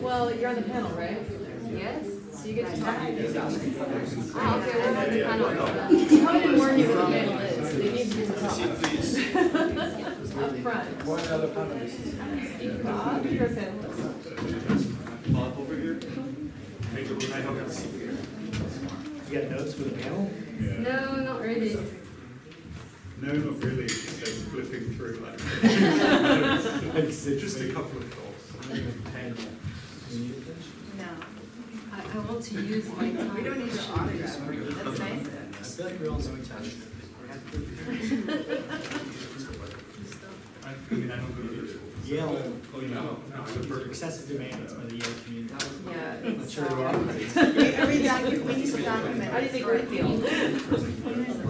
Well, you're on the panel, right? Yes. So you get to talk. Oh, okay, we're on the panel. I didn't warn you what the panel is. They need to be the top. Up front. One other panelist. Bob, you're a panelist. Bob over here. I don't have a seat here. You got notes for the panel? Yeah. No, not really. No, not really. Just flipping through like. Just a couple of thoughts. No. I want to use my time. We don't need your autograph. That's nice. I feel like we're all so attached. I mean, I don't go to Yale, oh, you know. excessive demands by the Yale community. Yeah. I'm not sure we are. We need to document. How do you think we feel?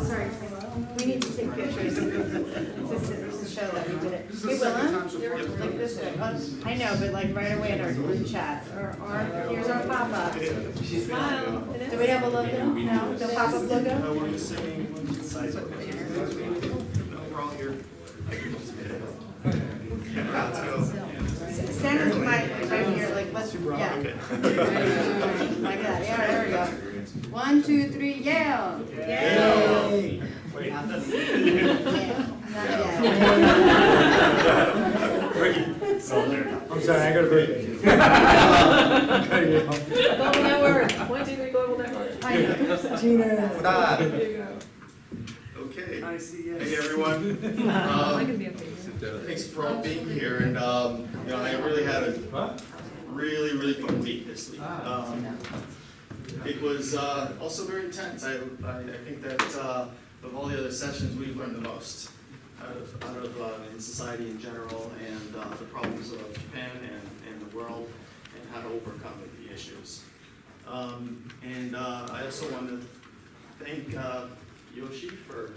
Sorry, we need to take pictures to show that we did it. Hey, Willem, like this, I know, but like right away in our group chat, or here's our pop-up. Smile. Do we have a logo? No, the pop-up logo? We're just saying, size of it. No, we're all here. Let's go. Stand with the mic right here, like, let's, yeah. Okay. Like that, yeah, there we go. 1, 2, 3, Yale! Yay! Wait, Not yet. I'm sorry, I gotta break. Global Network. 1, 2, 3, Global Network. I know. Tina. There you go. Okay. ICS. Hey everyone. I can be okay. Thanks for all being here, and you know, I really had a really fun week this week. It was also very intense. I think that of all the other sessions, we've learned the most out of in society in general, and the problems of Japan and the world, and how to overcome the issues. And I also want to thank Yoshi for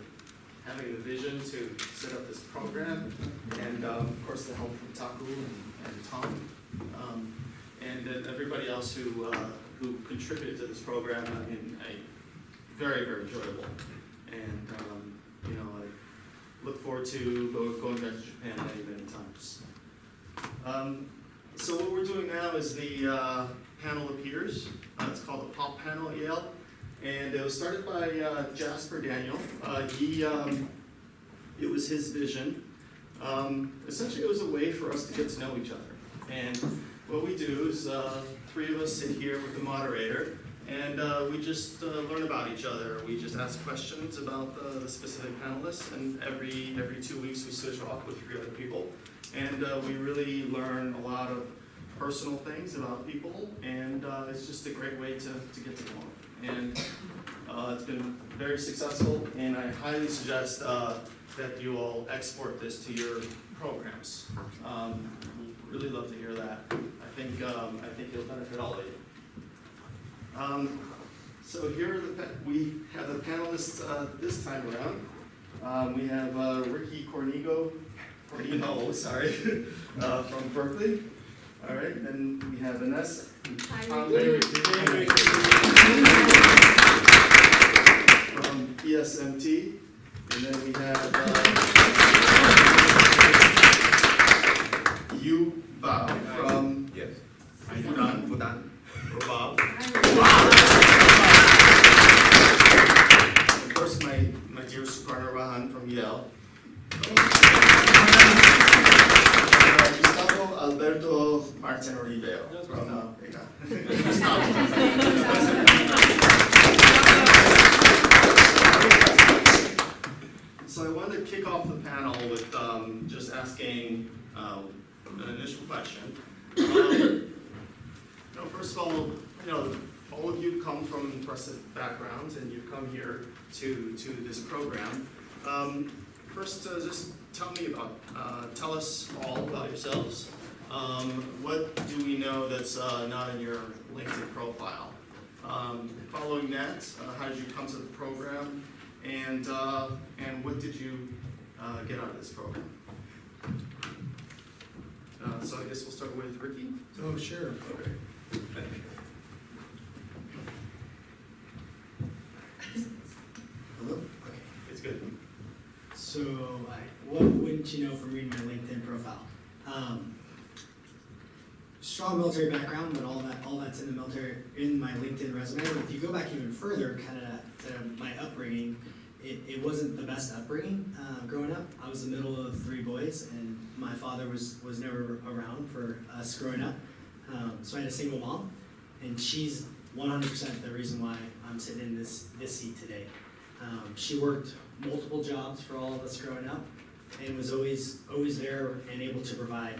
having the vision to set up this program, and of course the help from Taku and Tom, and then everybody else who contributed to this program. I mean, very enjoyable, and you know, I look forward to going back to Japan many times. So what we're doing now is the panel appears. It's called the Pop Panel at Yale. And it was started by Jasper Daniel. It was his vision. Essentially, it was a way for us to get to know each other. And what we do is 3 of us sit here with the moderator, and we just learn about each other. We just ask questions about the specific panelists, and every 2 weeks we switch off with 3 other people. And we really learn a lot of personal things about people, and it's just a great way to get to know them. And it's been very successful, and I highly suggest that you all export this to your programs. We'd really love to hear that. I think it'll benefit all of you. So here are we have the panelists this time around. We have Ricky Cornino, sorry, from Berkeley. All right, and we have Vanessa. From ESMT, and then we have Yu Bao from Bhutan. Bob. Of course, my dear Sukarna Rahan from Yale. Gustavo Alberto Martin Rivero from kick off the panel with just asking an initial question. First of all of you come from impressive backgrounds, and you've come here to this program. First, just tell us all about yourselves. What do we know that's not in your LinkedIn profile? Following that, how did you come to the program, and what did you get out of this program? So I guess we'll start with Ricky. Oh, sure. Okay. Hello? Okay. It's good. So, what wouldn't you know from reading my LinkedIn profile? Strong military background, but all that's in the military, in my LinkedIn resume. If you go back even further, kind of to my upbringing, it wasn't the best upbringing growing up. I was the middle of 3 boys, and my father was never around for us growing up. So I had a single mom, and she's 100% the reason why I'm sitting in this seat today. She worked multiple jobs for all of us growing up, and was always there and able to provide.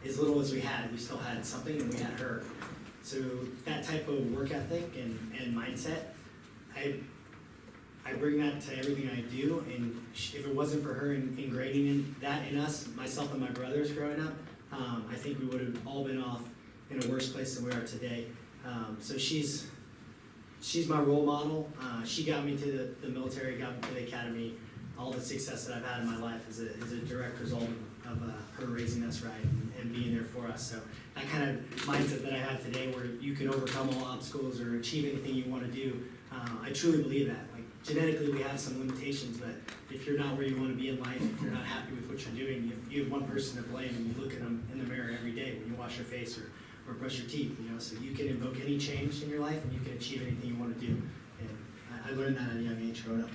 As little as we had, we still had something, and we had her. So that type of work ethic and mindset, I bring that to everything I do, and if it wasn't for her ingraining that in us, myself and my brothers growing up, I think we would have all been off in a worse place than we are today. So she's my role model. She got me to the military, got me to the academy. All the success that I've had in my life is a direct result of her raising us right and being there for us. So that kind of mindset that I have today, where you can overcome all obstacles or achieve anything you want to do, I truly believe that. Like, genetically, we have some limitations, but if you're not where you want to be in life, if you're not happy with what you're doing, you have one person to blame, and you look at them in the mirror every day when you wash your face or brush your teeth. So you can invoke any change in your life, and you can achieve anything you want to do. And I learned that at a young age growing up.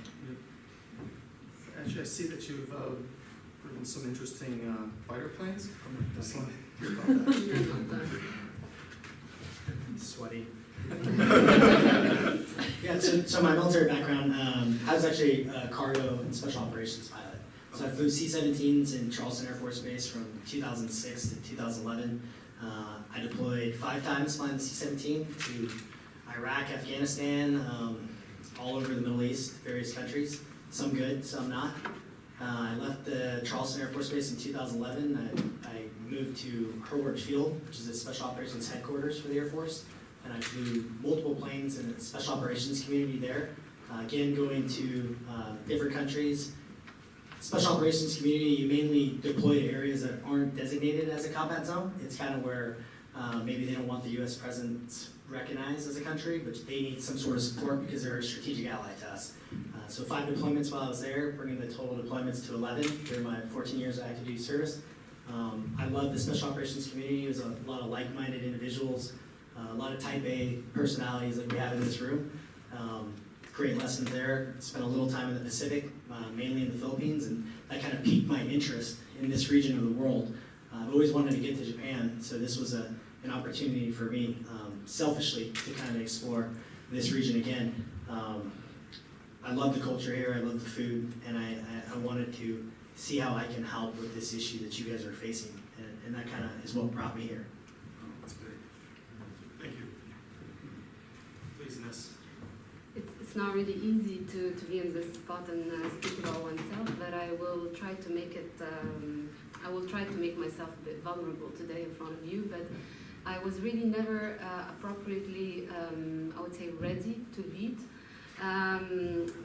Actually, I see that you've written some interesting fighter planes. Just want to hear about that. Sweaty. Yeah, so my military background, I was actually a cargo and special operations pilot. So I flew C-17s in Charleston Air Force Base from 2006 to 2011. I deployed 5 times flying the C-17 to Iraq, Afghanistan, all over the Middle East, various countries. Some good, some not. I left the Charleston Air Force Base in 2011. I moved to Hurlburt Field, which is a special operations headquarters for the Air Force. And I flew multiple planes in the special operations community there. Again, going to different countries. Special operations community, you mainly deploy to areas that aren't designated as a combat zone. It's kind of where maybe they don't want the U.S. presence recognized as a country, but they need some sort of support because they're a strategic ally to us. So 5 deployments while I was there, bringing the total deployments to 11 during my 14 years of active duty service. I love the special operations community. There's a lot of like-minded individuals, a lot of type A personalities that we have in this room. Great lessons there. Spent a little time in the Pacific, mainly in the Philippines, and that kind of piqued my interest in this region of the world. I've always wanted to get to Japan, so this was an opportunity for me, selfishly, to kind of explore this region again. I love the culture here, I love the food, and I wanted to see how I can help with this issue that you guys are facing, and that kind of is what brought me here. That's great. Thank you. Please, Ines. It's not really easy to be in this spot and speak about oneself, but I will try to make it. I will try to make myself a bit vulnerable today in front of you. But I was really never appropriately, I would say, ready to lead.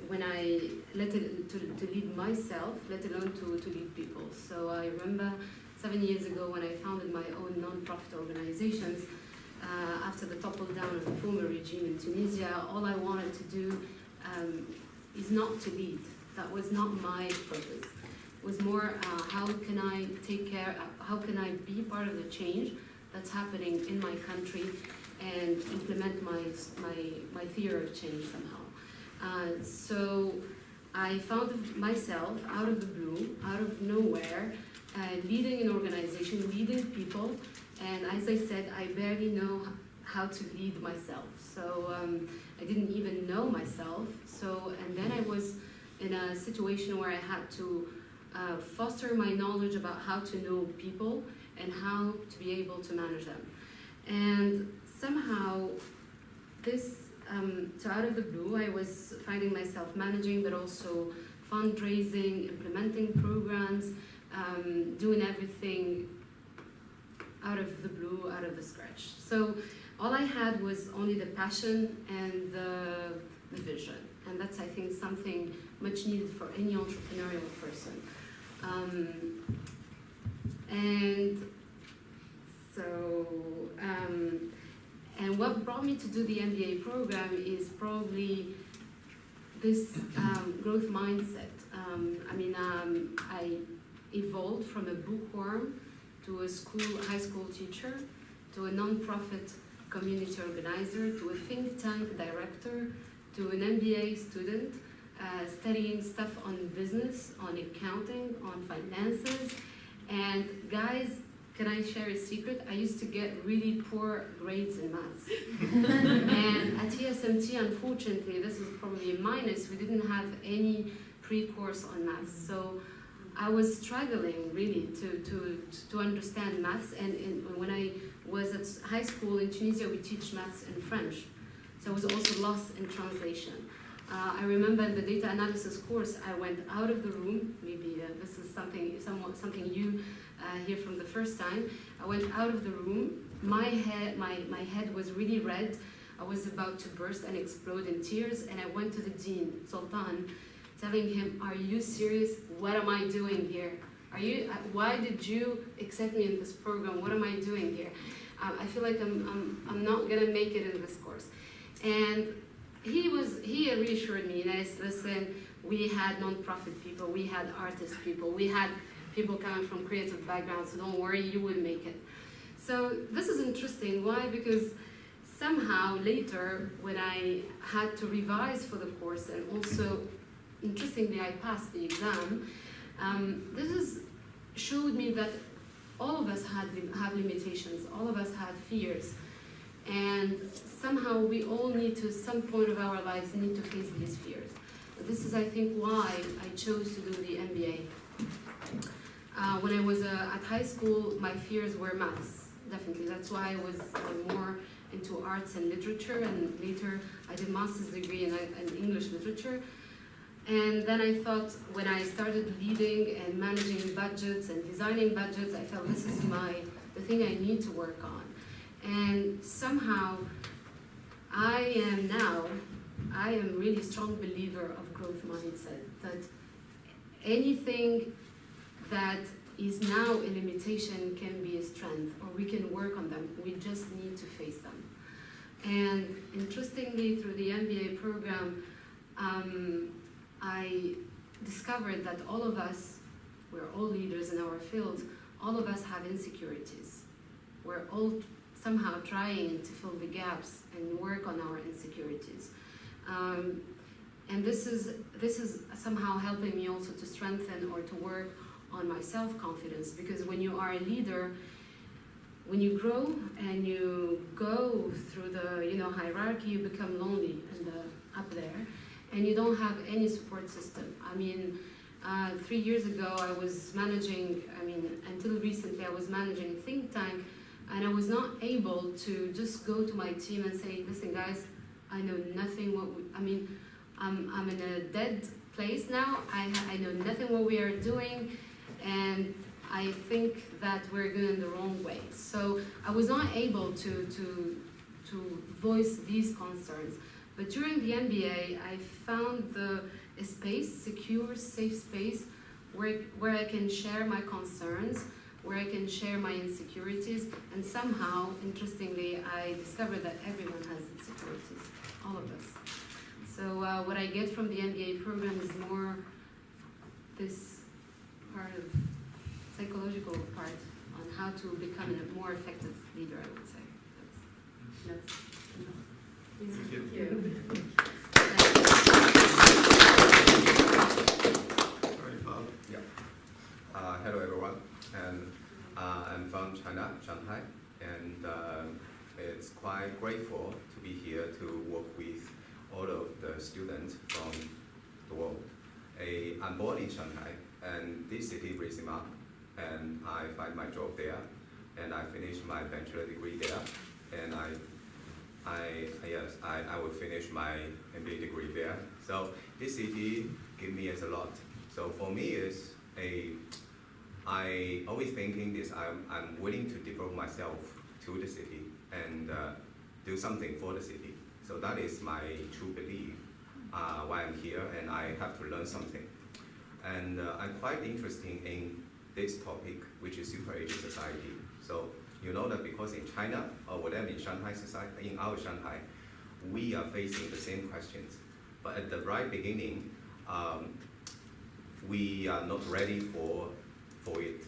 When I to lead myself, let alone to lead people. So I remember 7 years ago when I founded my own non-profit organizations. After the topple down of the former regime in Tunisia, all I wanted to do is not to lead. That was not my purpose. It was more how can I take care, how can I be part of the change that's happening in my country and implement my theory of change somehow. So I found myself out of the blue, out of nowhere, leading an organization, leading people, and as I said, I barely know how to lead myself. So I didn't even know myself. So, and then I was in a situation where I had to foster my knowledge about how to know people and how to be able to manage them. And somehow this, so out of the blue, I was finding myself managing, but also fundraising, implementing programs, doing everything out of the blue, out of the scratch. So all I had was only the passion and the vision. And that's, I think, something much needed for any entrepreneurial person. And so, and what brought me to do the MBA program is probably this growth mindset. I evolved from a bookworm to a high school teacher, to a non-profit community organizer, to a think tank director, to an MBA student, studying stuff on business, on accounting, on finances. And guys, can I share a secret? I used to get really poor grades in maths. And at TSMT, unfortunately, this is probably a minus, we didn't have any pre-course on maths. So I was struggling really to understand maths. And when I was at high school in Tunisia, we teach maths in French. So I was also lost in translation. I remember in the data analysis course, I went out of the room. Maybe this is something you hear from the first time. I went out of the room. My head was really red. I was about to burst and explode in tears. And I went to the dean, Sultan, telling him, "Are you serious? What am I doing here? Why did you accept me in this program? What am I doing here? I feel like I'm not gonna make it in this course." And he reassured me, and I said, "Listen, we had non-profit people, we had artist people, we had people coming from creative backgrounds, so don't worry, you will make it." So this is interesting. Why? Because somehow later, when I had to revise for the course, and also, interestingly, I passed the exam, showed me that all of us have limitations, all of us have fears. And somehow we all need to, some point of our lives, need to face these fears. This is, I think, why I chose to do the MBA. When I was at high school, my fears were maths, definitely. That's why I was more into arts and literature, and later I did a master's degree in English literature. And then I thought, when I started leading and managing budgets and designing budgets, I felt this is the thing I need to work on. And somehow, I am really a strong believer of growth mindset, that anything that is now a limitation can be a strength, or we can work on them. We just need to face them. And interestingly, through the MBA program, I discovered that all of us, we're all leaders in our fields, all of us have insecurities. We're all somehow trying to fill the gaps and work on our insecurities. And this is somehow helping me also to strengthen or to work on my self-confidence, because when you are a leader, when you grow and you go through the hierarchy, you become lonely up there, and you don't have any support system. 3 years ago I was managing, until recently I was managing a think tank, and I was not able to just go to my team and say, "Listen guys, I know nothing I'm in a dead place now, I know nothing what we are doing, and I think that we're going the wrong way." So I was not able to voice these concerns. But during the MBA, I found a space, secure, safe space, where I can share my concerns, where I can share my insecurities, and somehow, interestingly, I discovered that everyone has insecurities, all of us. So what I get from the MBA program is more this part of psychological part on how to become a more effective leader, I would say. That's Thank you. Sorry, Bob. Yeah. Hello, everyone. And I'm from China, Shanghai, and it's quite grateful to be here to work with all of the students from the world. born in Shanghai, and this city raised me up, and I find my job there, and I finished my bachelor degree there, and I will finish my MBA degree there. So this city give me as a lot. So for me I always thinking this, I'm willing to devote myself to the city and do something for the city. So that is my true belief why I'm here, and I have to learn something. And I'm quite interested in this topic, which is super aging society. So you know that because in China, or whatever in Shanghai society, in our Shanghai, we are facing the same questions. But at the right beginning, we are not ready for it,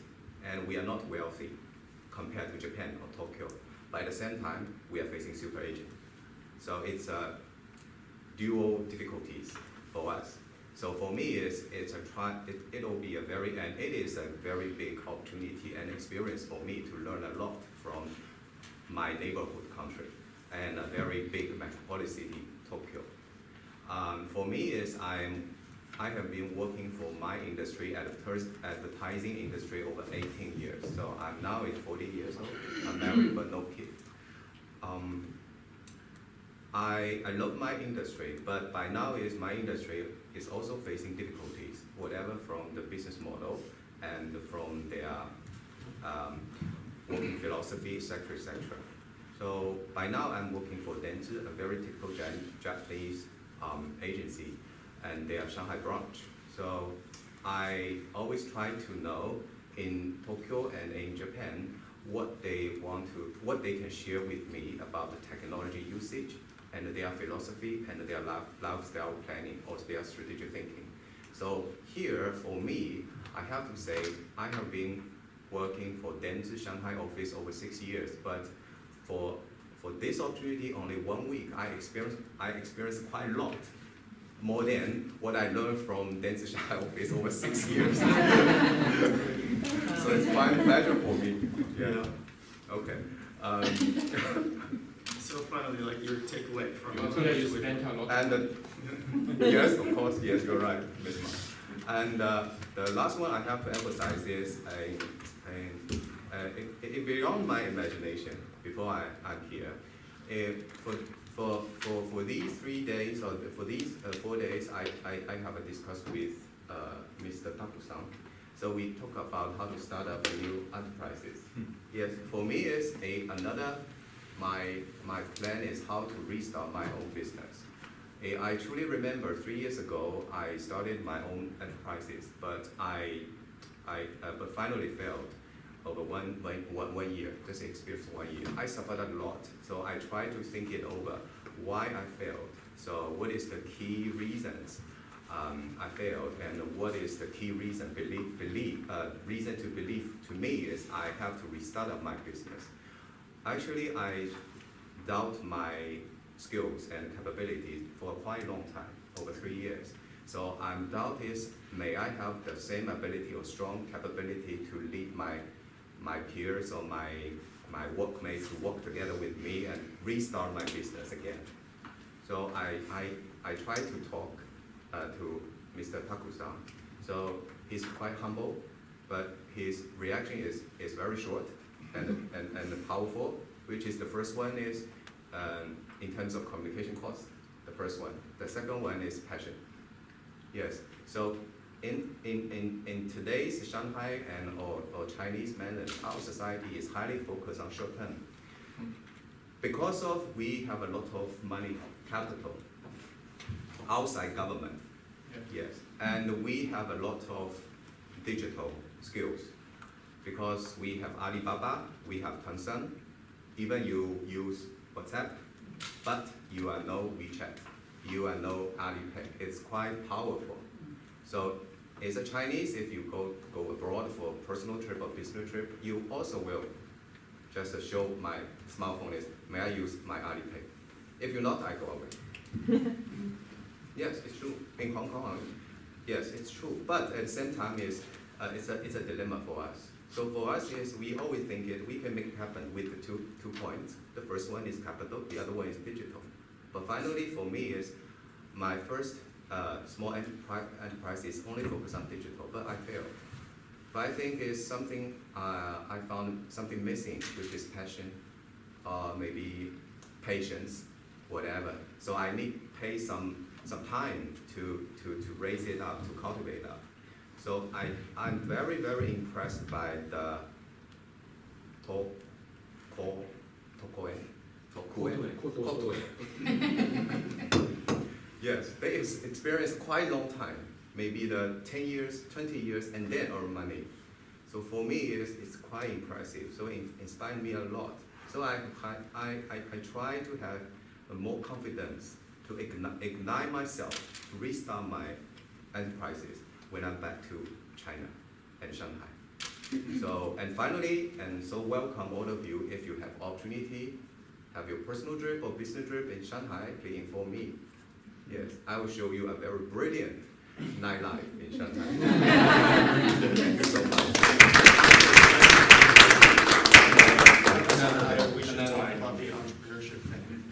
and we are not wealthy compared to Japan or Tokyo. But at the same time, we are facing super aging. So it's dual difficulties for us. So for me, it'll be a very, and it is a very big opportunity and experience for me to learn a lot from my neighborhood country and a very big metropolitan city, Tokyo. For me, I have been working for my industry, advertising industry, over 18 years. So I'm now 40 years old. I'm married but no kid. I love my industry, but by now my industry is also facing difficulties, whatever from the business model and from their working philosophy, etc., etc. So by now I'm working for Dentsu, a very typical Japanese agency, and their Shanghai branch. So I always try to know in Tokyo and in Japan what they can share with me about the technology usage and their philosophy and their lifestyle planning or their strategic thinking. So here, for me, I have to say, I have been working for Dentsu Shanghai office over 6 years, but for this opportunity, only 1 week, I experienced quite a lot, more than what I learned from Dentsu Shanghai office over 6 years. So it's quite a pleasure for me. Yeah. Okay. So finally, like your takeaway from So that you spent a lot of And yes, of course, yes, you're right, Ms. Ma. And the last one I have to emphasize is it beyond my imagination. Before I'm here, for these 3 days or for these 4 days, I have a discuss with Mr. Taku-san. So we talk about how to start up a new enterprises. Yes, for me is my plan is how to restart my own business. I truly remember 3 years ago I started my own enterprises, but I finally failed over one year. Just experience 1 year. I suffered a lot, so I tried to think it over why I failed. So what is the key reasons I failed, and what is the key reason reason to believe to me is I have to restart up my business. Actually, I doubt my skills and capabilities for a quite long time, over 3 years. So I'm doubt is, may I have the same ability or strong capability to lead my peers or my workmates to work together with me and restart my business again. So I try to talk to Mr. Taku-san. So he's quite humble, but his reaction is very short and powerful, which is the first one is in terms of communication cost, the first one. The second one is passion. Yes, so in today's Shanghai and or Chinese mainland, our society is highly focused on short term. Because of we have a lot of money, capital, outside government, yes, and we have a lot of digital skills. Because we have Alibaba, we have Tencent, even you use WhatsApp, but you are no WeChat, you are no Alipay. It's quite powerful. So as a Chinese, if you go abroad for a personal trip or business trip, you also will just show my smartphone is, may I use my Alipay? If you're not, I go away. Yes, it's true. In Hong Kong, yes, it's true. But at the same time, it's a dilemma for us. So for us is we always think we can make it happen with the two points. The first one is capital, the other one is digital. But finally for me is my first small enterprises only focus on digital, but I failed. But I think it's something, I found something missing, which is passion, maybe patience, whatever. So I need pay some time to raise it up, to cultivate it up. So I'm very, very impressed by the Yes, they experienced quite a long time, maybe the 10 years, 20 years, and then earn money. So for me, it's quite impressive. So it inspired me a lot. So I try to have more confidence to ignite myself, to restart my enterprises when I'm back to China and Shanghai. So, and finally, and so welcome all of you, if you have opportunity, have your personal trip or business trip in Shanghai, please inform me. Yes, I will show you a very brilliant nightlife in Shanghai. Thank you so much. We should talk about the entrepreneurship thing.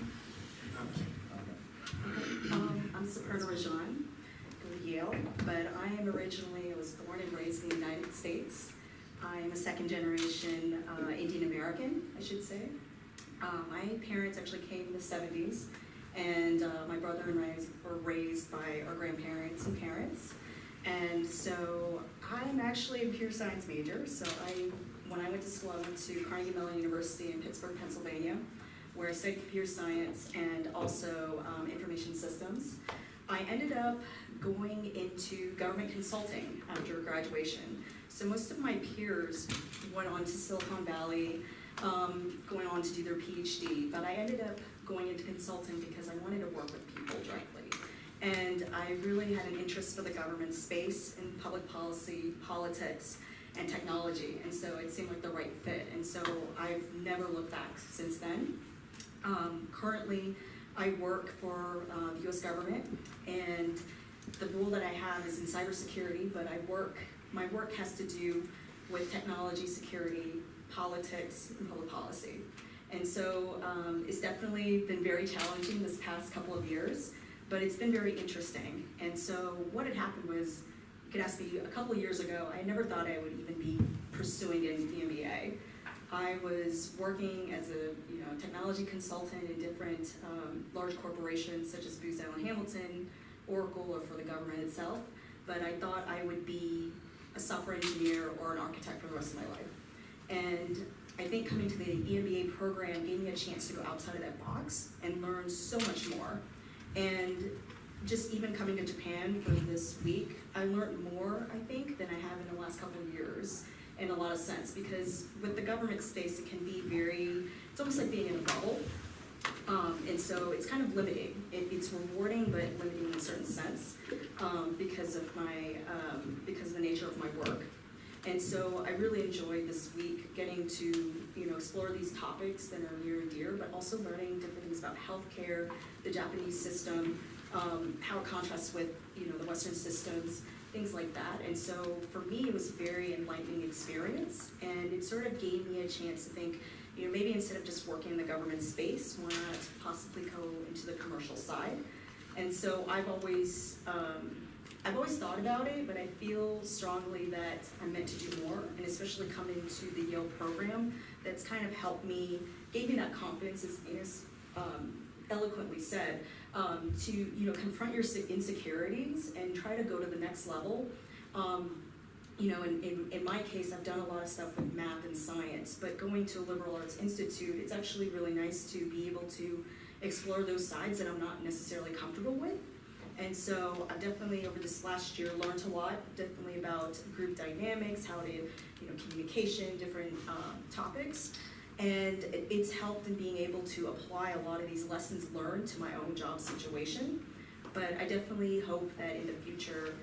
I'm Saperna Rajan, go to Yale, but I was born and raised in the United States. I am a second generation Indian American, I should say. My parents actually came in the 70s, and my brother and I were raised by our grandparents and parents. And so I'm actually a pure science major. So when I went to school, I went to Carnegie Mellon University in Pittsburgh, Pennsylvania, where I studied computer science and also information systems. I ended up going into government consulting after graduation. So most of my peers went on to Silicon Valley, going on to do their PhD, but I ended up going into consulting because I wanted to work with people directly. And I really had an interest for the government space and public policy, politics, and technology, and so it seemed like the right fit. And so I've never looked back since then. Currently, I work for the US government, and the role that I have is in cybersecurity, but my work has to do with technology, security, politics, and public policy. And so it's definitely been very challenging this past couple of years, but it's been very interesting. And so what had happened was, you could ask me a couple of years ago, I never thought I would even be pursuing an MBA. I was working as a technology consultant in different large corporations such as Booz Allen Hamilton, Oracle, or for the government itself, but I thought I would be a software engineer or an architect for the rest of my life. And I think coming to the EMBA program gave me a chance to go outside of that box and learn so much more. And just even coming to Japan for this week, I learned more, I think, than I have in the last couple of years, in a lot of sense, because with the government space, it can be it's almost like being in a bubble. And so it's kind of limiting. It's rewarding, but limiting in a certain sense, because of the nature of my work. And so I really enjoyed this week getting to explore these topics that are near and dear, but also learning different things about healthcare, the Japanese system, how it contrasts with the Western systems, things like that. And so for me, it was a very enlightening experience, and it sort of gave me a chance to think, maybe instead of just working in the government space, why not possibly go into the commercial side? And so I've always thought about it, but I feel strongly that I'm meant to do more, and especially coming to the Yale program, that's kind of helped me, gave me that confidence, as Ines eloquently said, to confront your insecurities and try to go to the next level. In my case, I've done a lot of stuff with math and science, but going to a liberal arts institute, it's actually really nice to be able to explore those sides that I'm not necessarily comfortable with. And so I've definitely, over this last year, learned a lot, definitely about group dynamics, how to, communication, different topics. And it's helped in being able to apply a lot of these lessons learned to my own job situation. But I definitely hope that in the future,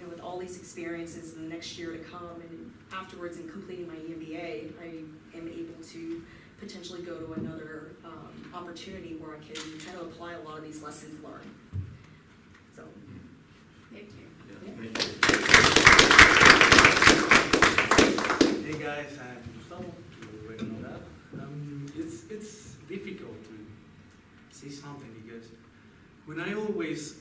with all these experiences in the next year to come, and afterwards in completing my EMBA, I am able to potentially go to another opportunity where I can kind of apply a lot of these lessons learned. So, thank you. Yeah, thank you. Hey guys, I'm Gustavo. You already know that. It's difficult to say something because when I always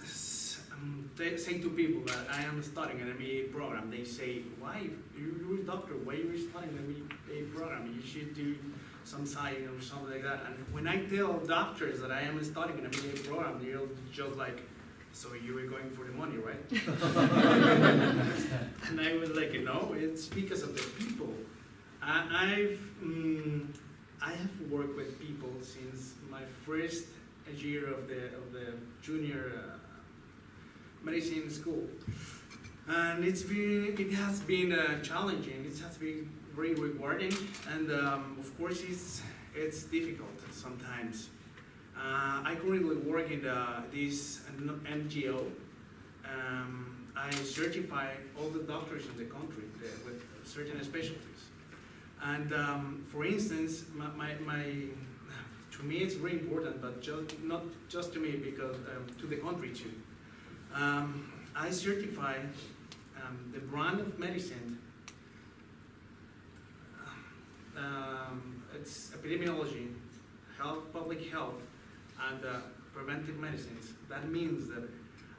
I am studying an MBA program, they say, why, you're a doctor, why are you studying an MBA program? You should do some science or something like that. And when I tell doctors that I am studying an MBA program, they'll joke like, so you were going for the money, right? And I was like, no, it's because of the people. I have worked with people since my first year of the junior medicine school, and it has been challenging. It has been very rewarding, and of course it's difficult sometimes. I currently work in this NGO. I certify all the doctors in the country with certain specialties. And for instance, to me it's very important, but not just to me, because to the country too. I certify the brand of medicine. It's epidemiology, health, public health, and preventive medicines. That means that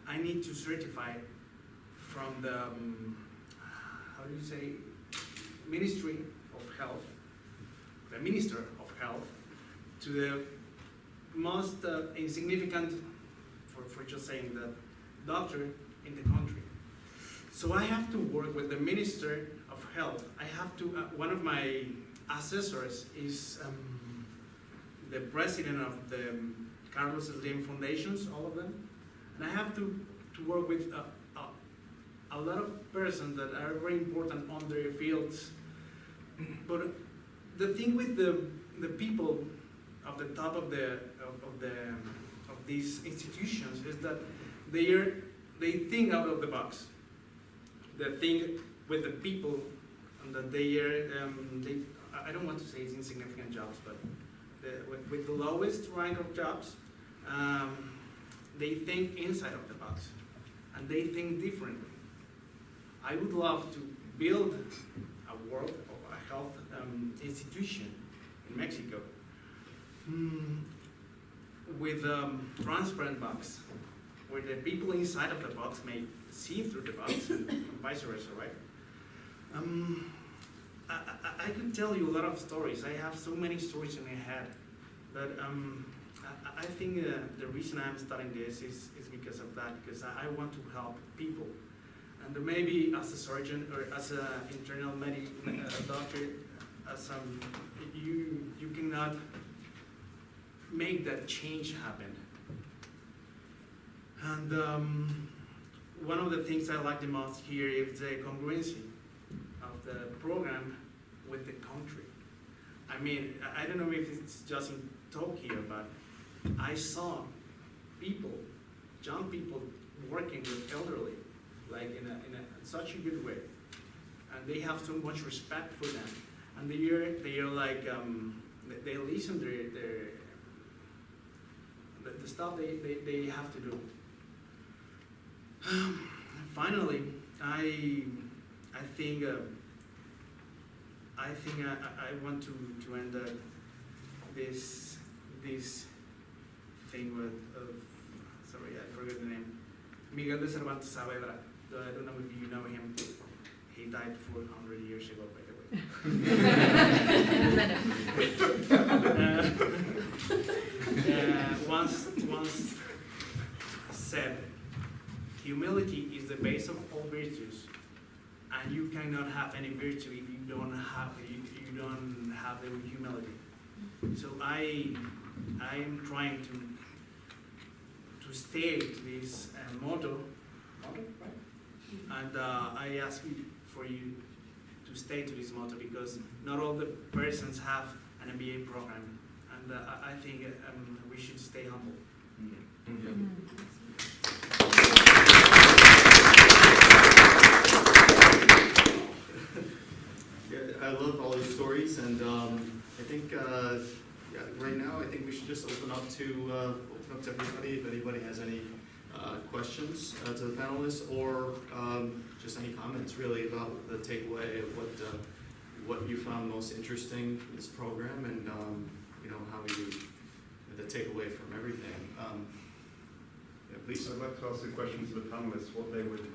I need to certify from the, how do you say, Ministry of Health, the Minister of Health, to the most insignificant, for just saying that, doctor in the country. So I have to work with the Minister of Health. I have to, one of my assessors is the president of the Carlos Slim Foundations, all of them. And I have to work with a lot of persons that are very important on their fields. But the thing with the people of the top of these institutions is that they think out of the box. They think with the people, and that I don't want to say it's insignificant jobs, but with the lowest rank of jobs, they think inside of the box, and they think differently. I would love to build a world of a health institution in Mexico with a transparent box, where the people inside of the box may see through the box, and vice versa, right? I could tell you a lot of stories. I have so many stories in my head, but I think the reason I'm studying this is because of that, because I want to help people. And maybe as a surgeon or as an internal doctor, you cannot make that change happen. And one of the things I like the most here is the congruency of the program with the country. I mean, I don't know if it's just in Tokyo, but I saw people, young people, working with elderly, like in such a good way, and they have so much respect for them, and they are like they listen to the stuff they have to do. Finally, I think I want to end this thing with sorry, I forgot the name. Miguel de Cervantes Saavedra. I don't know if you know him. He died 400 years ago, by the way. Once said, humility is the base of all virtues, and you cannot have any virtue if you don't have the humility. So I am trying to stay to this motto, right? And I ask you for you to stay to this motto, because not all the persons have an MBA program, and I think we should stay humble. Yeah, I love all your stories, and I think right now I think we should just open up to everybody if anybody has any questions to the panelists, or just any comments really about the takeaway of what you found most interesting from this program, and how you the takeaway from everything. Yeah, please. I'd like to ask the question to the panelists what they would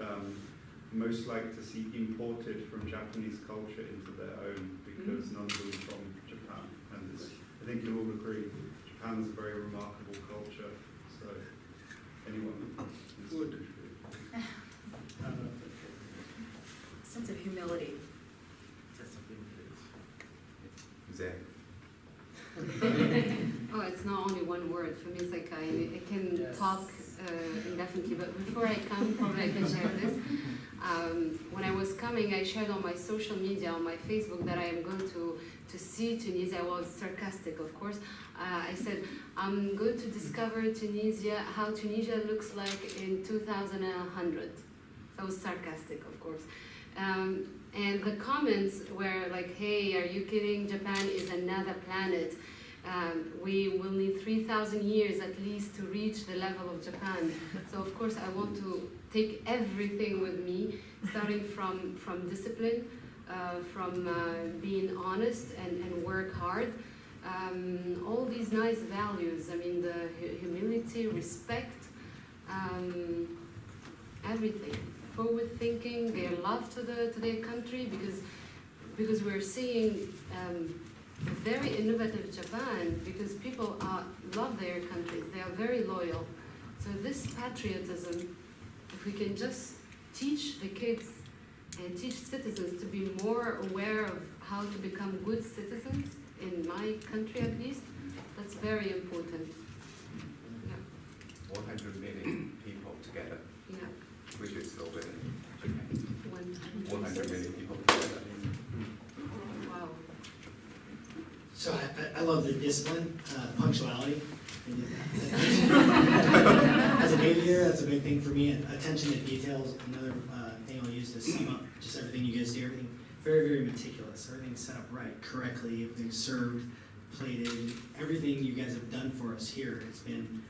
most like to see imported from Japanese culture into their own, because none of them are from Japan. And it's, I think you'll all agree, Japan's a very remarkable culture. So anyone Good. Sense of humility. Zen. Oh, it's not only one word. For me, it's like I can talk indefinitely. But before I come, probably I can share this. When I was coming, I shared on my social media, on my Facebook, that I am going to see Tunisia. I was sarcastic, of course. I said, I'm going to discover Tunisia, how Tunisia looks like in 2100. So I was sarcastic, of course. And the comments were like, hey, are you kidding? Japan is another planet. We will need 3,000 years at least to reach the level of Japan. So of course I want to take everything with me, starting from discipline, from being honest and work hard. All these nice values, I mean the humility, respect, everything. Forward thinking, their love to their country, because we're seeing a very innovative Japan, because people love their countries, they are very loyal. So this patriotism, if we can just teach the kids and teach citizens to be more aware of how to become good citizens, in my country at least, that's very important. Yeah. 100 million people together, Yeah. which is over in Japan. 100 million people together. Wow. So I love the discipline, punctuality. As a aviator, that's a big thing for me. Attention to details, another thing I'll use to sum up just everything you guys do. Everything very, very meticulous. Everything's set up right, correctly. Everything's served, plated. Everything you guys have done for us here, it's been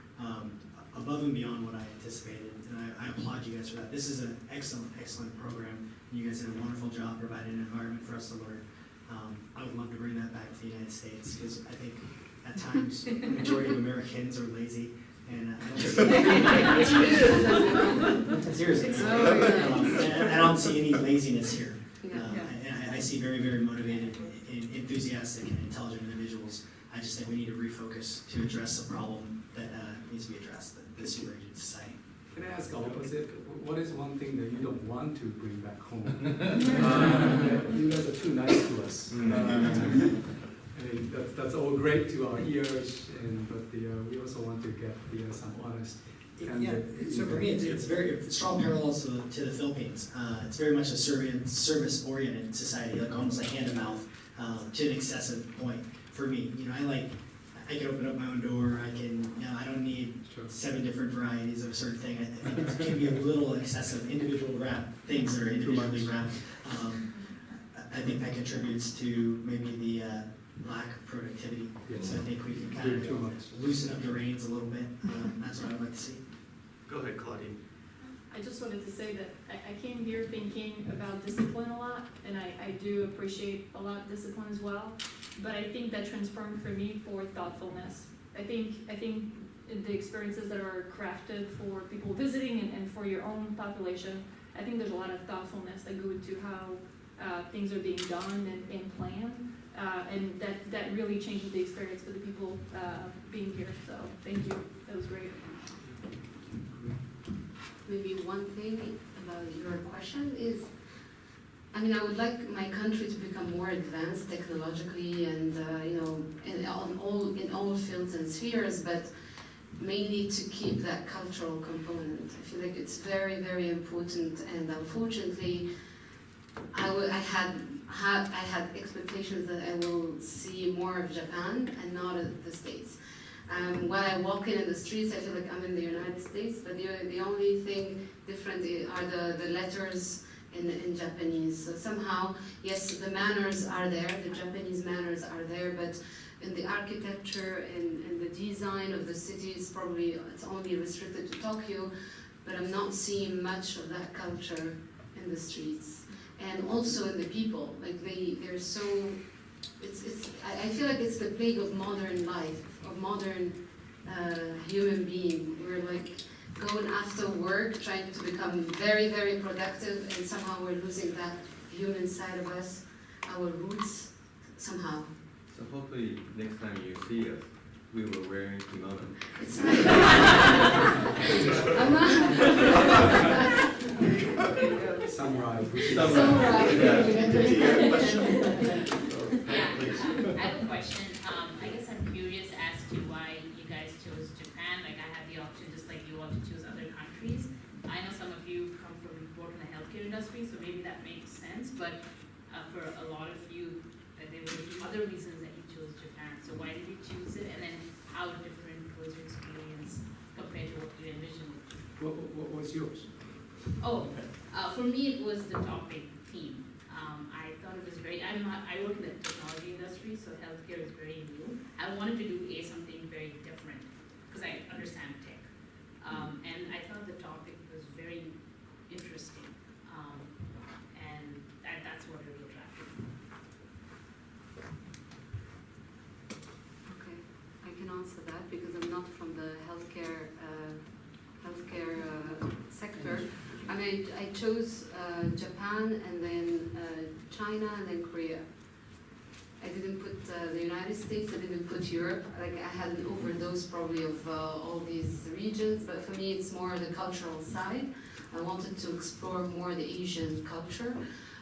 above and beyond what I anticipated. And I applaud you guys for that. This is an excellent, excellent program. You guys did a wonderful job providing an environment for us to learn. I would love to bring that back to the United States, because I think at times the majority of Americans are lazy, and I don't see seriously. I don't see any laziness here. And I see very, very motivated, enthusiastic, and intelligent individuals. I just think we need to refocus to address a problem that needs to be addressed, this emerging society. Can I ask the opposite? What is one thing that you don't want to bring back home? You guys are too nice to us. I mean, that's all great to our ears, but we also want to get some honest. So for me, it's very strong parallels to the Philippines. It's very much a service-oriented society, like almost like hand to mouth, to an excessive point. For me, I can open up my own door. I can, I don't need 7 different varieties of a certain thing. I think it can be a little excessive. Individual things that are individually wrapped. I think that contributes to maybe the lack of productivity. Yes. So I think we can kind of loosen up the reins a little bit. That's what I'd like to see. Go ahead, Claudine. I just wanted to say that I came here thinking about discipline a lot, and I do appreciate a lot of discipline as well. But I think that transformed for me for thoughtfulness. I think the experiences that are crafted for people visiting and for your own population, I think there's a lot of thoughtfulness that go into how things are being done and planned, and that really changes the experience for the people being here. So thank you, that was great. Maybe one thing about your question is, I mean, I would like my country to become more advanced technologically and, in all fields and spheres, but mainly to keep that cultural component. I feel like it's very, very important, and unfortunately, I had expectations that I will see more of Japan and not of the States. When I walk in the streets, I feel like I'm in the United States, but the only thing different are the letters in Japanese. So somehow, yes, the manners are there, the Japanese manners are there, but in the architecture and the design of the cities, probably it's only restricted to Tokyo, but I'm not seeing much of that culture in the streets. And also in the people, like they're so, I feel like it's the plague of modern life, of modern human being. We're like going after work, trying to become very, very productive, and somehow we're losing that human side of us, our roots, somehow. So hopefully next time you see us, we will wear kimono. It's not. I'm not. Summarize. Samurai. Yeah. Question? I have a question. I guess I'm curious as to why you guys chose Japan. Like I had the option, just like you want to choose other countries. I know some of you come from work in the healthcare industry, so maybe that makes sense. But for a lot of you, there were other reasons that you chose Japan. So why did you choose it? And then how different was your experience compared to what you envisioned? What was yours? Oh, for me, it was the topic theme. I thought it was I work in the technology industry, so healthcare is very new. I wanted to do something very different, because I understand tech. And I thought the topic was very interesting. And that's what really attracted me. Okay, I can answer that because I'm not from the healthcare sector. I mean, I chose Japan and then China and then Korea. I didn't put the United States, I didn't put Europe. Like I had an overdose probably of all these regions, but for me it's more the cultural side. I wanted to explore more the Asian culture.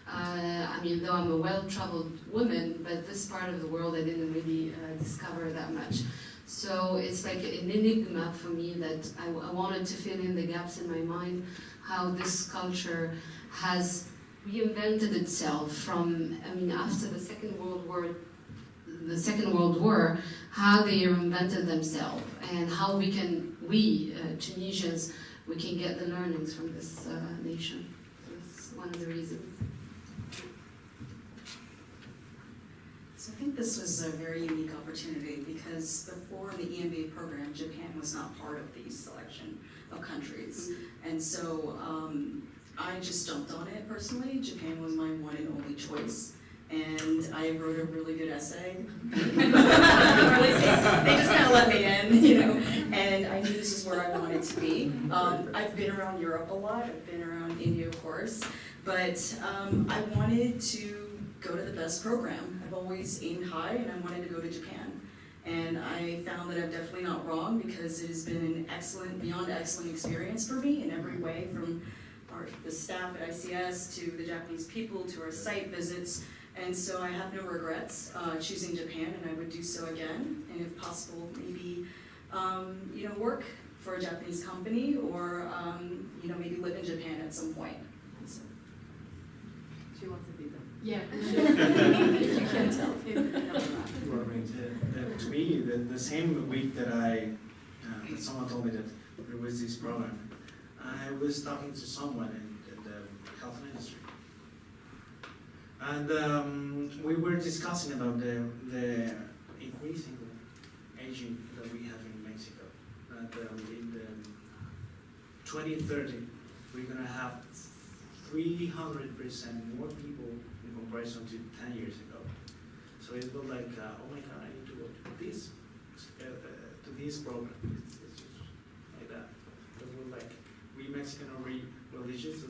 I mean, though I'm a well-traveled woman, but this part of the world I didn't really discover that much. So it's like an enigma for me that I wanted to fill in the gaps in my mind, how this culture has reinvented itself from, I mean, after the Second World War, how they reinvented themselves and how we Tunisians, we can get the learnings from this nation. So that's one of the reasons. So I think this was a very unique opportunity because before the EMBA program, Japan was not part of the selection of countries. And so I just jumped on it personally. Japan was my one and only choice. And I wrote a really good essay. They just kind of let me in, you know, and I knew this is where I wanted to be. I've been around Europe a lot. I've been around India, of course. But I wanted to go to the best program. I've always aimed high, and I wanted to go to Japan. And I found that I'm definitely not wrong because it has been an excellent, beyond excellent experience for me in every way, from the staff at ICS to the Japanese people to our site visits. And so I have no regrets choosing Japan, and I would do so again. And if possible, maybe you know, work for a Japanese company or you know, maybe live in Japan at some point. So. She wants to be there. Yeah. If you can tell. To me, the same week that that someone told me that there was this program, I was talking to someone in the health industry. And we were discussing about the increasing aging that we have in Mexico. That in the 2030, we're going to have 300% more people in comparison to 10 years ago. So it was like, oh my God, I need to go to this program. It's just like that. It was like, we Mexican are really religious, so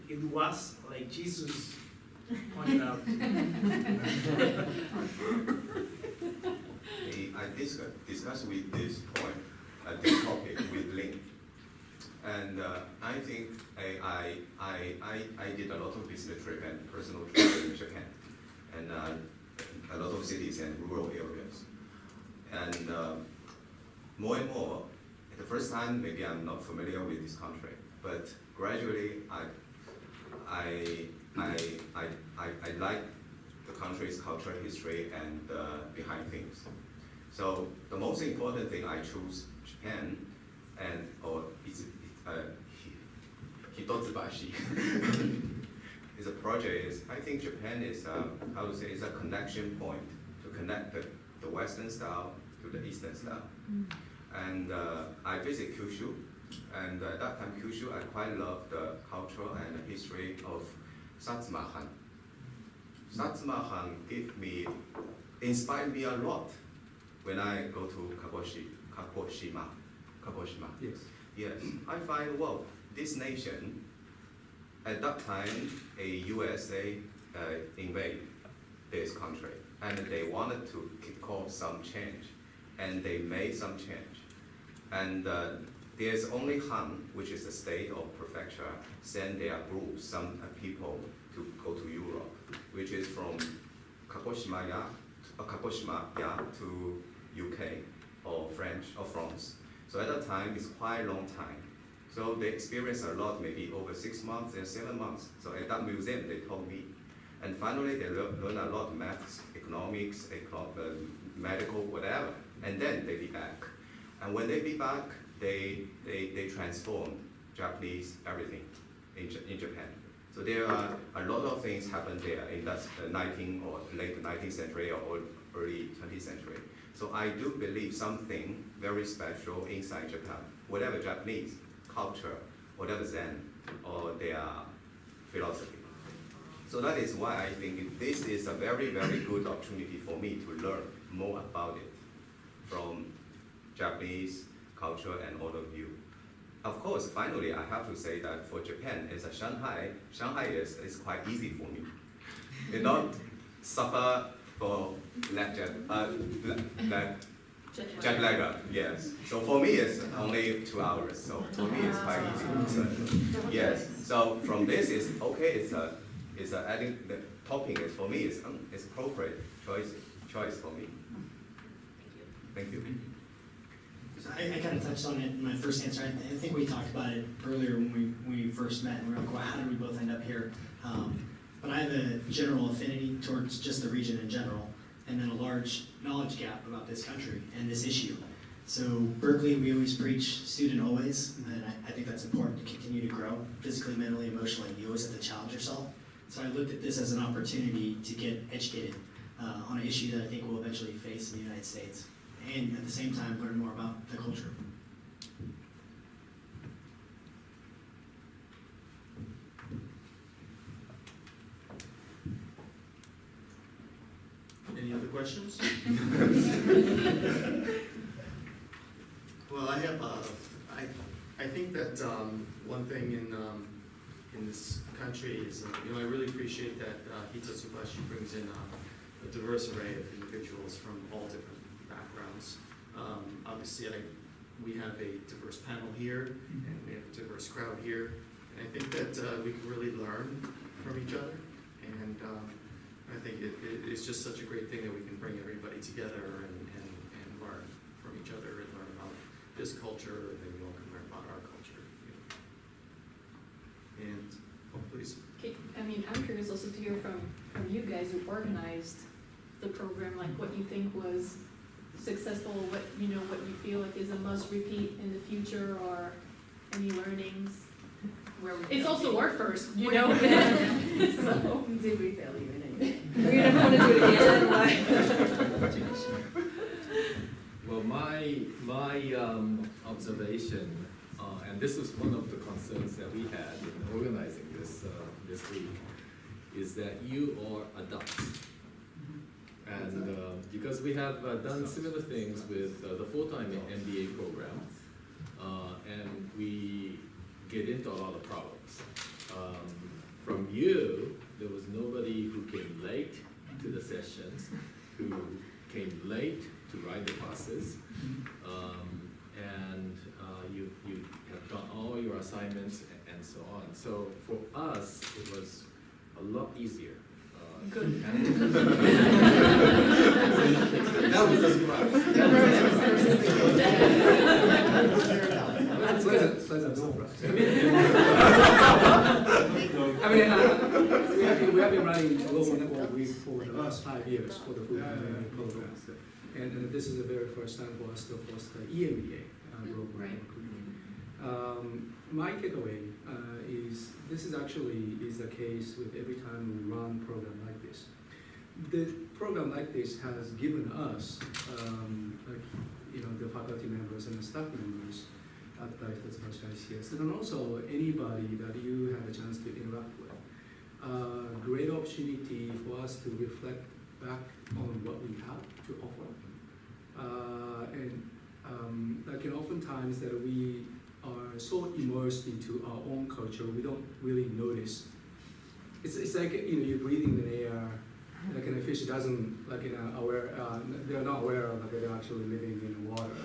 it was like Jesus pointed out. I discussed with this point, this topic with Link. And I think I did a lot of business trip and personal trip in Japan, and a lot of cities and rural areas. And more and more, at the first time, maybe I'm not familiar with this country, but gradually I like the country's culture, history, and behind things. So the most important thing I choose Japan, and Hitotsubashi is a project. I think Japan is is a connection point to connect the Western style to the Eastern style. And I visit Kyushu, and at that time Kyushu, I quite love the culture and the history of Satsuma Han. Satsuma Han inspired me a lot when I go to Kagoshima. Kagoshima. Yes. Yes, I find, well, this nation, at that time, a USA invade this country, and they wanted to kick off some change, and they made some change. And there's only Han, which is the state or prefecture, send their groups, some people, to go to Europe, which is from Kagoshima to UK or French or France. So at that time, it's quite a long time. So they experienced a lot, maybe over 6 months and 7 months. So at that museum, they told me. And finally, they learned a lot of maths, economics, medical, whatever. And then they be back. And when they be back, they transformed Japanese everything in Japan. So there are a lot of things happened there in that 19th or late 19th century or early 20th century. So I do believe something very special inside Japan, whatever Japanese culture, whatever Zen, or their philosophy. So that is why I think this is a very, very good opportunity for me to learn more about it from Japanese culture and all of you. Of course, finally, I have to say that for Japan, as a Shanghai is quite easy for me. You don't suffer for jet lag, yes. So for me, it's only 2 hours. So for me, it's quite easy. Yes. So from this is okay. It's adding the topping is for me. It's appropriate choice for me. Thank you. So I kind of touched on it in my first answer. I think we talked about it earlier when we first met, and we were like, well, how did we both end up here? But I have a general affinity towards just the region in general, and then a large knowledge gap about this country and this issue. So Berkeley, we always preach student always, and I think that's important to continue to grow physically, mentally, emotionally. You always have to challenge yourself. So I looked at this as an opportunity to get educated on an issue that I think we'll eventually face in the United States, and at the same time learn more about the culture. Any other questions? Well, I have, I think that one thing in this country is, I really appreciate that Hitotsubashi brings in a diverse array of individuals from all different backgrounds. Obviously, we have a diverse panel here, and we have a diverse crowd here, and I think that we can really learn from each other, and I think it's just such a great thing that we can bring everybody together and learn from each other and learn about this culture, and then we all can learn about our culture. And, please. Okay, I mean, I'm curious also to hear from you guys who organized the program, like what you think was successful, what you feel like is a must repeat in the future, or any learnings. It's also our first, So Did we fail you in it? we never want to do it again. Well, my observation, and this was one of the concerns that we had in organizing this week, is that you are adults. And because we have done similar things with the full-time MBA program, and we get into a lot of problems. From you, there was nobody who came late to the sessions, who came late to ride the buses, and you have done all your assignments and so on. So for us, it was a lot easier. Good. That was a surprise. Pleasant surprise. We have been running a Global Network Week for the last 5 years for the food and program. And this is the very first time for us to host the EMBA Global Network Week. My takeaway is this is actually the case with every time we run a program like this. The program like this has given us, the faculty members and the staff members at the ICS, and also anybody that you have a chance to interact with. Great opportunity for us to reflect back on what we have to offer. And like oftentimes that we are so immersed into our own culture, we don't really notice. It's like you're breathing the air, like a fish doesn't aware. They're not aware of that they're actually living in water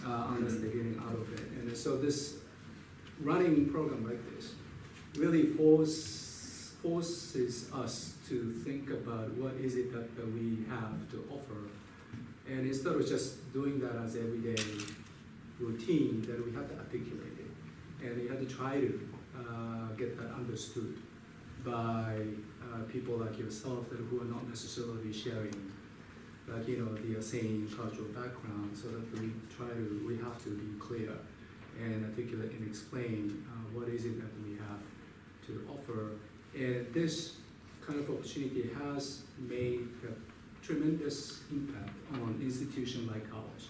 unless they're getting out of it. And so this running program like this really forces us to think about what is it that we have to offer. And instead of just doing that as everyday routine, that we have to articulate it. And you have to try to get that understood by people like yourself that who are not necessarily sharing the same cultural background, so that we have to be clear and articulate and explain what is it that we have to offer. And this kind of opportunity has made a tremendous impact on institutions like ours.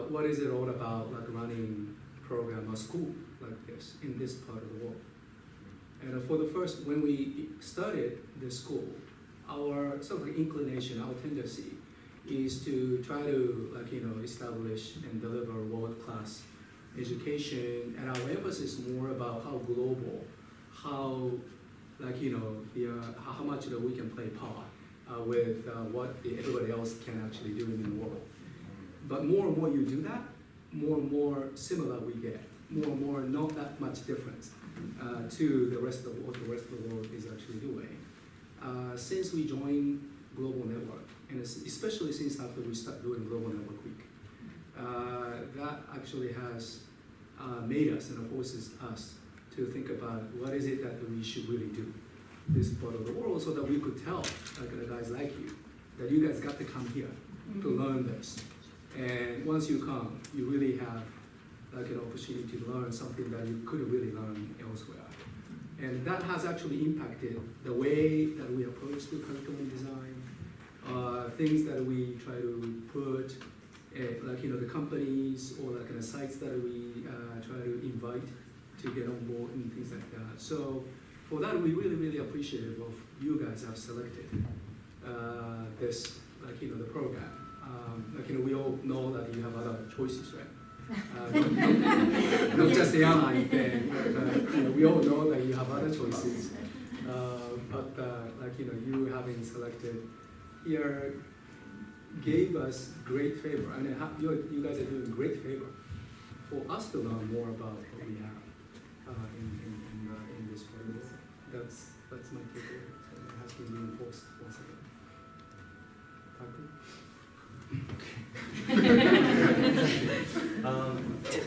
What is it all about, like running program or school like this in this part of the world? And when we started this school, our sort of inclination, our tendency is to try to establish and deliver world-class education, and our emphasis more about how global, how how much that we can play part with what everybody else can actually do in the world. But more and more you do that, more and more similar we get. More and more not that much difference to the rest of what the rest of the world is actually doing. Since we joined Global Network, and especially since after we start doing Global Network Week, that actually has made us and forces us to think about what is it that we should really do this part of the world, so that we could tell the guys like you that you guys got to come here to learn this. And once you come, you really have an opportunity to learn something that you couldn't really learn elsewhere. And that has actually impacted the way that we approach the curriculum design, things that we try to put, the companies or the sites that we try to invite to get on board and things like that. So for that, we really, really appreciative of you guys have selected this, the program. We all know that you have other choices, right? Not just the online thing, but we all know that you have other choices. But you having selected here gave us great favor. I mean, you guys are doing great favor for us to learn more about what we have in this part of the world. That's my takeaway. So it has been reinforced once again.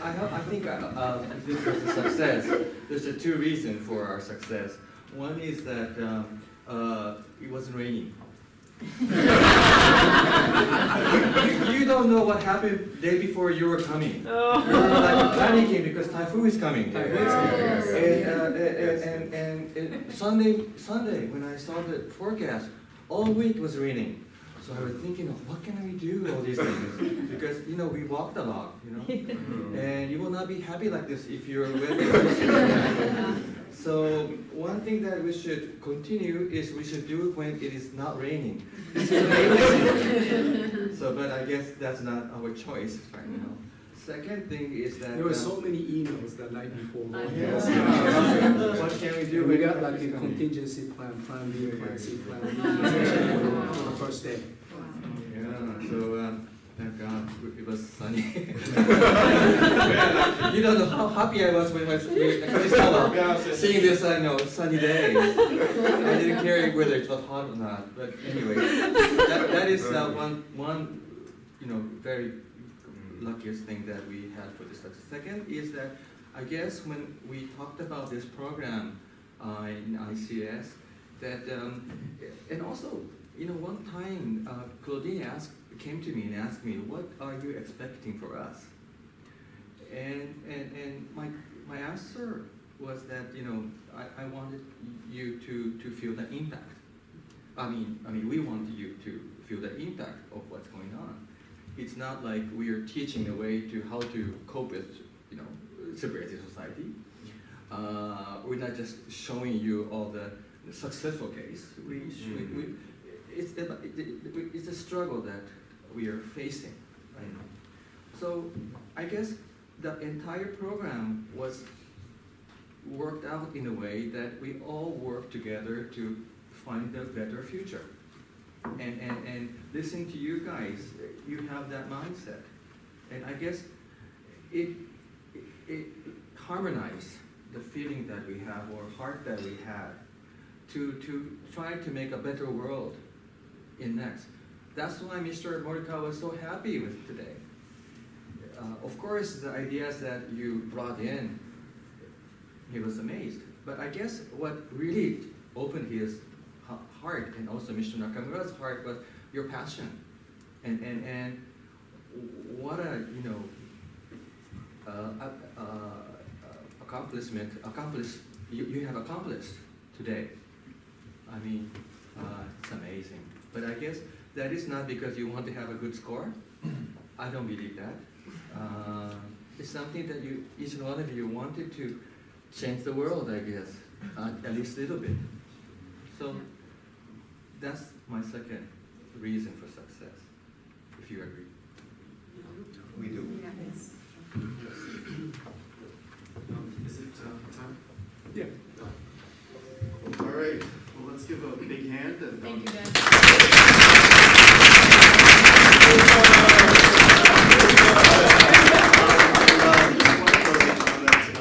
I think if this was a success, there's two reasons for our success. One is that it wasn't raining. You don't know what happened the day before you were coming. You were panicking because typhoon is coming. And Sunday when I saw the forecast, all week was raining. So I was thinking, what can we do all these things? Because we walked a lot, and you will not be happy like this if you're weather. So one thing that we should continue is we should do it when it is not raining. So, but I guess that's not our choice right now. Second thing is that there were so many emails the night before. What can we do? We got a contingency plan, plan B, plan C, plan D, especially for the first day. Yeah, so thank God it was sunny. You don't know how happy I was when I saw seeing this sunny day. I didn't care whether it was hot or not. But anyway, that is one very luckiest thing that we had for this success. Second is that I guess when we talked about this program in ICS, that and also one time Claudine came to me and asked me, what are you expecting for us? And my answer was that I wanted you to feel the impact. I mean we want you to feel the impact of what's going on. It's not like we are teaching a way to how to cope with separated society. We're not just showing you all the successful case. It's a struggle that we are facing So I guess the entire program was worked out in a way that we all work together to find a better future. And listening to you guys, you have that mindset. And I guess it harmonized the feeling that we have or heart that we had to try to make a better world in next. That's why Mr. Mordecai was so happy with today. Of course, the ideas that you brought in, he was amazed. But I guess what really opened his heart and also Mr. Nakamura's heart was your passion. And what a, you have accomplished today. I mean, it's amazing. But I guess that is not because you want to have a good score. I don't believe that. It's something that each one of you wanted to change the world, I guess, at least a little bit. So that's my second reason for success, if you agree. We do. Is it time? Yeah. All right, well, let's give a big hand and. Thank you, guys.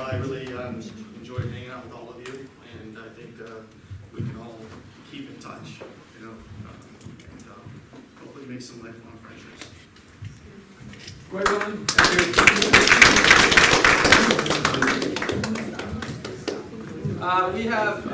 I really enjoyed hanging out with all of you, and I think we can all keep in touch, and hopefully make some lifelong friendships. Great one. We have